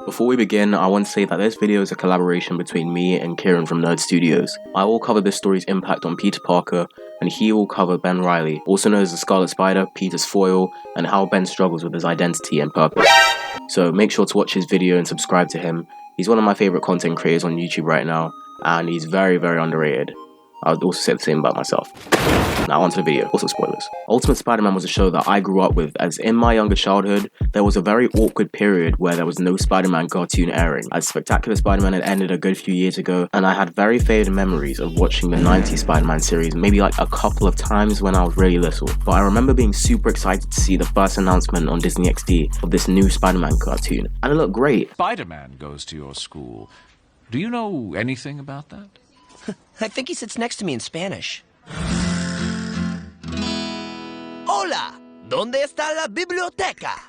Before we begin, I want to say that this video is a collaboration between me and Kieran from Nerd Studios. I will cover this story's impact on Peter Parker, and he will cover Ben Reilly, also known as the Scarlet Spider, Peter's foil, and how Ben struggles with his identity and purpose. So make sure to watch his video and subscribe to him. He's one of my favourite content creators on YouTube right now, and he's very, very underrated. I would also say the same about myself. Now onto the video, also spoilers. Ultimate Spider-Man was a show that I grew up with, as in my younger childhood, there was a very awkward period where there was no Spider-Man cartoon airing, as Spectacular Spider-Man had ended a good few years ago, and I had very faded memories of watching the 90s Spider-Man series maybe like a couple of times when I was really little. But I remember being super excited to see the first announcement on Disney XD of this new Spider-Man cartoon, and it looked great. Spider-Man goes to your school. Do you know anything about that? I think he sits next to me in Spanish. Hola! ¿Dónde está la biblioteca?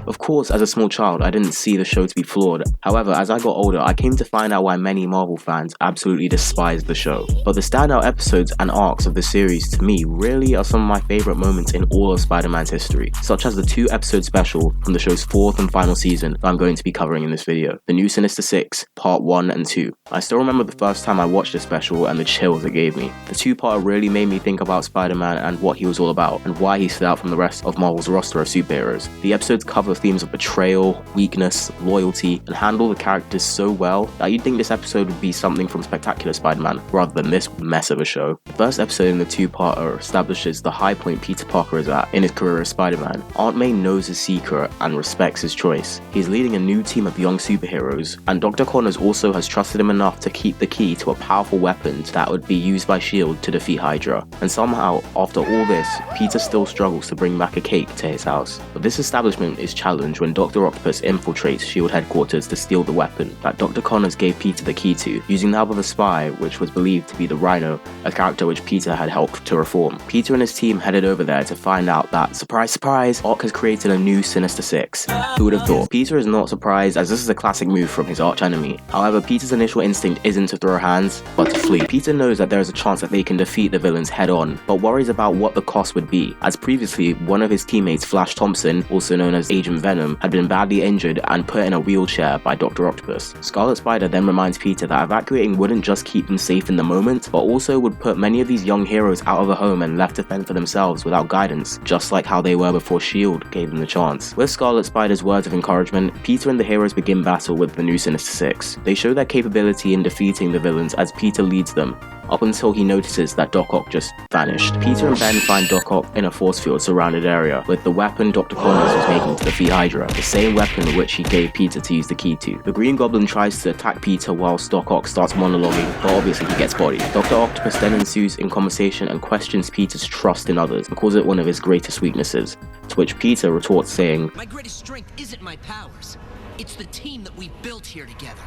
Of course, as a small child, I didn't see the show to be flawed. However, as I got older, I came to find out why many Marvel fans absolutely despised the show. But the standout episodes and arcs of the series, to me, really are some of my favourite moments in all of Spider-Man's history, such as the 2-episode special from the show's 4th and final season that I'm going to be covering in this video, The New Sinister Six, Part 1 and 2. I still remember the first time I watched the special and the chills it gave me. The 2-parter really made me think about Spider-Man and what he was all about, and why he stood out from the rest of Marvel's roster of superheroes. The episodes cover themes of betrayal, weakness, loyalty, and handle the characters so well that you'd think this episode would be something from Spectacular Spider-Man rather than this mess of a show. The first episode in the 2-parter establishes the high point Peter Parker is at in his career as Spider-Man. Aunt May knows his secret and respects his choice. He's leading a new team of young superheroes, and Dr. Connors also has trusted him enough to keep the key to a powerful weapon that would be used by S.H.I.E.L.D. to defeat Hydra. And somehow, after all this, Peter still struggles to bring back a cake to his house. But this establishment is challenged when Dr. Octopus infiltrates S.H.I.E.L.D. headquarters to steal the weapon that Dr. Connors gave Peter the key to, using the help of a spy which was believed to be the Rhino, a character which Peter had helped to reform. Peter and his team headed over there to find out that, surprise surprise, Ock has created a new Sinister Six. Who would have thought? Peter is not surprised, as this is a classic move from his arch enemy. However, Peter's initial instinct isn't to throw hands, but to flee. Peter knows that there is a chance that they can defeat the villains head on, but worries about what the cost would be, as previously one of his teammates, Flash Thompson, also known as Agent Venom, had been badly injured and put in a wheelchair by Dr. Octopus. Scarlet Spider then reminds Peter that evacuating wouldn't just keep them safe in the moment, but also would put many of these young heroes out of a home and left to fend for themselves without guidance, just like how they were before S.H.I.E.L.D. gave them the chance. With Scarlet Spider's words of encouragement, Peter and the heroes begin battle with the new Sinister Six. They show their capability in defeating the villains as Peter leads them, up until he notices that Doc Ock just vanished. Peter and Ben find Doc Ock in a force field surrounded area with the weapon Dr. Connors was making to defeat Hydra, the same weapon which he gave Peter to use the key to. The Green Goblin tries to attack Peter whilst Doc Ock starts monologuing, but obviously he gets bodied. Dr. Octopus then ensues in conversation and questions Peter's trust in others and calls it one of his greatest weaknesses, to which Peter retorts saying, "My greatest strength isn't my powers, it's the team that we've built here together.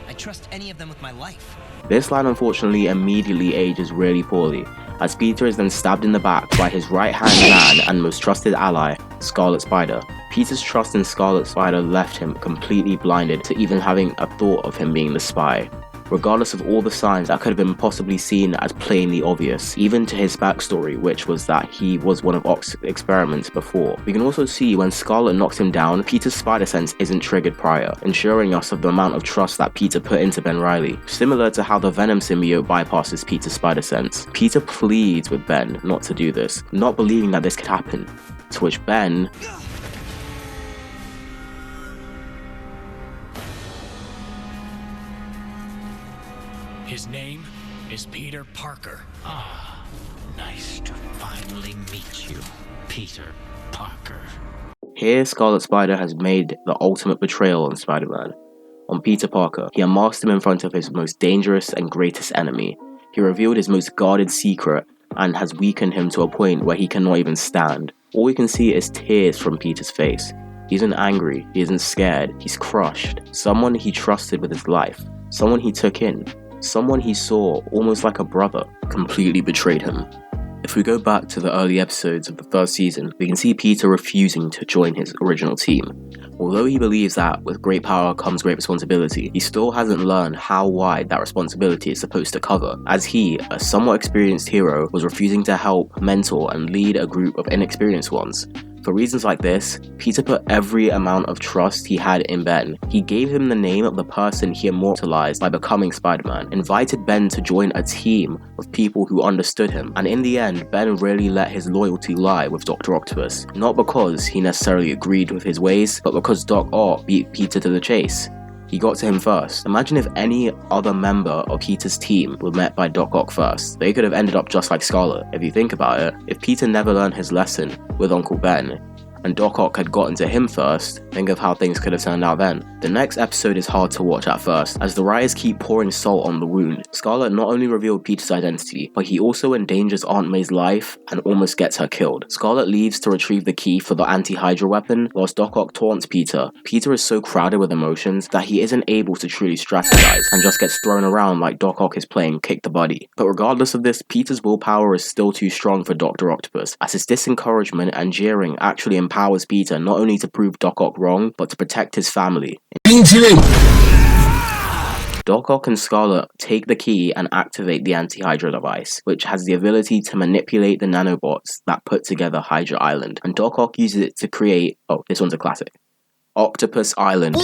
I trust any of them with my life." This line unfortunately immediately ages really poorly, as Peter is then stabbed in the back by his right-hand man and most trusted ally, Scarlet Spider. Peter's trust in Scarlet Spider left him completely blinded to even having a thought of him being the spy, regardless of all the signs that could have been possibly seen as plainly obvious, even to his backstory, which was that he was one of Ock's experiments before. We can also see when Scarlet knocks him down, Peter's spider sense isn't triggered prior, ensuring us of the amount of trust that Peter put into Ben Reilly, similar to how the Venom symbiote bypasses Peter's spider sense. Peter pleads with Ben not to do this, not believing that this could happen, to which Ben His name is Peter Parker. Ah, nice to finally meet you, Peter Parker. Here, Scarlet Spider has made the ultimate betrayal on Spider-Man. On Peter Parker, he unmasked him in front of his most dangerous and greatest enemy. He revealed his most guarded secret and has weakened him to a point where he cannot even stand. All we can see is tears from Peter's face. He isn't angry, he isn't scared, he's crushed. Someone he trusted with his life, someone he took in, someone he saw almost like a brother, completely betrayed him. If we go back to the early episodes of the first season, we can see Peter refusing to join his original team. Although he believes that with great power comes great responsibility, he still hasn't learned how wide that responsibility is supposed to cover, as he, a somewhat experienced hero, was refusing to help, mentor, and lead a group of inexperienced ones. For reasons like this, Peter put every amount of trust he had in Ben. He gave him the name of the person he immortalized by becoming Spider-Man, invited Ben to join a team of people who understood him, and in the end, Ben really let his loyalty lie with Dr. Octopus. Not because he necessarily agreed with his ways, but because Doc Ock beat Peter to the chase. He got to him first. Imagine if any other member of Peter's team were met by Doc Ock first. They could have ended up just like Scarlet. If you think about it, if Peter never learned his lesson with Uncle Ben, and Doc Ock had gotten to him first, think of how things could have turned out then. The next episode is hard to watch at first, as the writers keep pouring salt on the wound. Scarlet not only revealed Peter's identity, but he also endangers Aunt May's life and almost gets her killed. Scarlet leaves to retrieve the key for the anti-Hydra weapon, whilst Doc Ock taunts Peter. Peter is so crowded with emotions that he isn't able to truly strategize, and just gets thrown around like Doc Ock is playing kick the buddy. But regardless of this, Peter's willpower is still too strong for Dr. Octopus, as his disencouragement and jeering actually empowers Peter not only to prove Doc Ock wrong, but to protect his family. Doc Ock and Scarlet take the key and activate the anti-Hydra device, which has the ability to manipulate the nanobots that put together Hydra Island, and Doc Ock uses it to create, oh, this one's a classic, Octopus Island.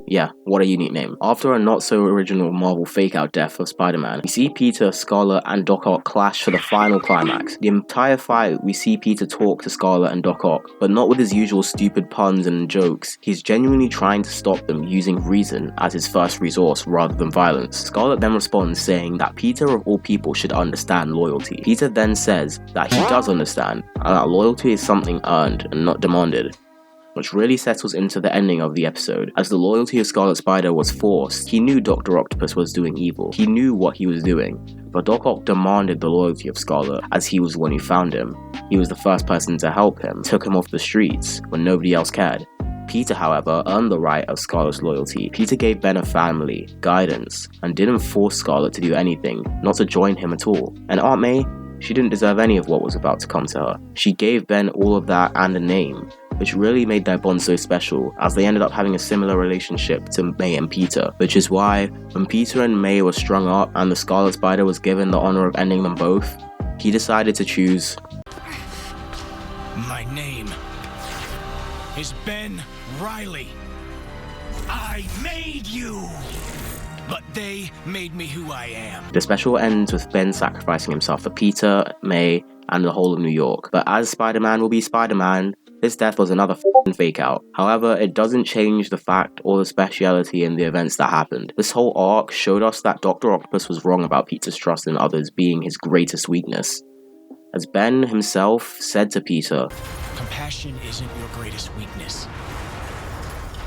Yeah, what a unique name. After a not-so-original Marvel fake-out death of Spider-Man, we see Peter, Scarlet, and Doc Ock clash for the final climax. The entire fight, we see Peter talk to Scarlet and Doc Ock, but not with his usual stupid puns and jokes. He's genuinely trying to stop them using reason as his first resource rather than violence. Scarlet then responds saying that Peter of all people should understand loyalty. Peter then says that he does understand, and that loyalty is something earned and not demanded, which really settles into the ending of the episode. As the loyalty of Scarlet Spider was forced, he knew Dr. Octopus was doing evil. He knew what he was doing, but Doc Ock demanded the loyalty of Scarlet as he was the one who found him. He was the first person to help him, took him off the streets when nobody else cared. Peter, however, earned the right of Scarlet's loyalty. Peter gave Ben a family, guidance, and didn't force Scarlet to do anything, not to join him at all. And Aunt May, she didn't deserve any of what was about to come to her. She gave Ben all of that and a name, which really made their bond so special, as they ended up having a similar relationship to May and Peter, which is why when Peter and May were strung up and the Scarlet Spider was given the honor of ending them both, he decided to choose. My name is Ben Reilly. I made you, but they made me who I am. The special ends with Ben sacrificing himself for Peter, May, and the whole of New York. But as Spider-Man will be Spider-Man, his death was another fake out. However, it doesn't change the fact or the speciality in the events that happened. This whole arc showed us that Dr. Octopus was wrong about Peter's trust in others being his greatest weakness. As Ben himself said to Peter, "Compassion isn't your greatest weakness.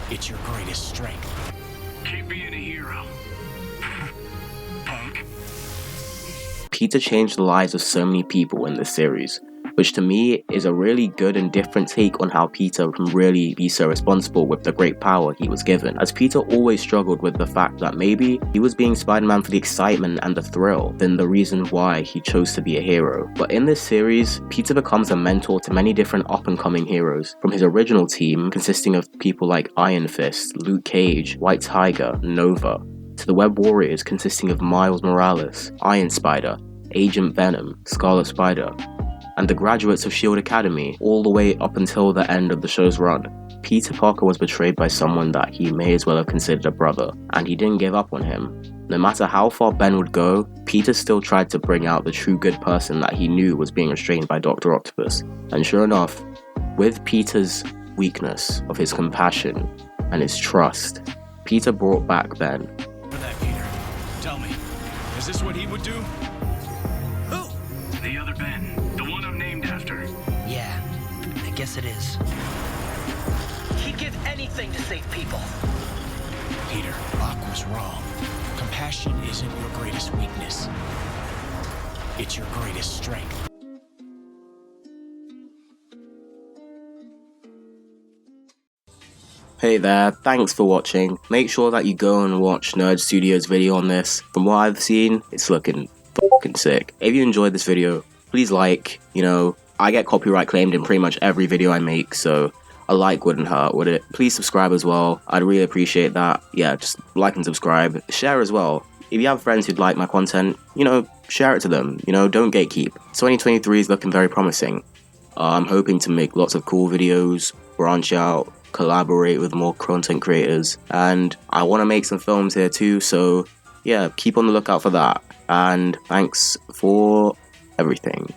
It's your greatest strength." Keep being a hero. Punk. Peter changed the lives of so many people in this series, which to me is a really good and different take on how Peter can really be so responsible with the great power he was given, as Peter always struggled with the fact that maybe he was being Spider-Man for the excitement and the thrill than the reason why he chose to be a hero. But in this series, Peter becomes a mentor to many different up-and-coming heroes, from his original team consisting of people like Iron Fist, Luke Cage, White Tiger, Nova, to the Web Warriors consisting of Miles Morales, Iron Spider, Agent Venom, Scarlet Spider, and the graduates of S.H.I.E.L.D. Academy, all the way up until the end of the show's run. Peter Parker was betrayed by someone that he may as well have considered a brother, and he didn't give up on him. No matter how far Ben would go, Peter still tried to bring out the true good person that he knew was being restrained by Dr. Octopus. And sure enough, with Peter's weakness of his compassion and his trust, Peter brought back Ben. For that, Peter, tell me, is this what he would do? Who? The other Ben. The one I'm named after. Yeah, I guess it is. He'd give anything to save people. Peter, Ock was wrong. Compassion isn't your greatest weakness. It's your greatest strength. Hey there, thanks for watching. Make sure that you go and watch Nerd Studio's video on this. From what I've seen, it's looking fucking sick. If you enjoyed this video, please like. You know, I get copyright claimed in pretty much every video I make, so a like wouldn't hurt, would it? Please subscribe as well. I'd really appreciate that. Yeah, just like and subscribe. Share as well. If you have friends who'd like my content, you know, share it to them. You know, don't gatekeep. 2023 is looking very promising. I'm hoping to make lots of cool videos, branch out, collaborate with more content creators, and I want to make some films here too, so yeah, keep on the lookout for that. And thanks for everything.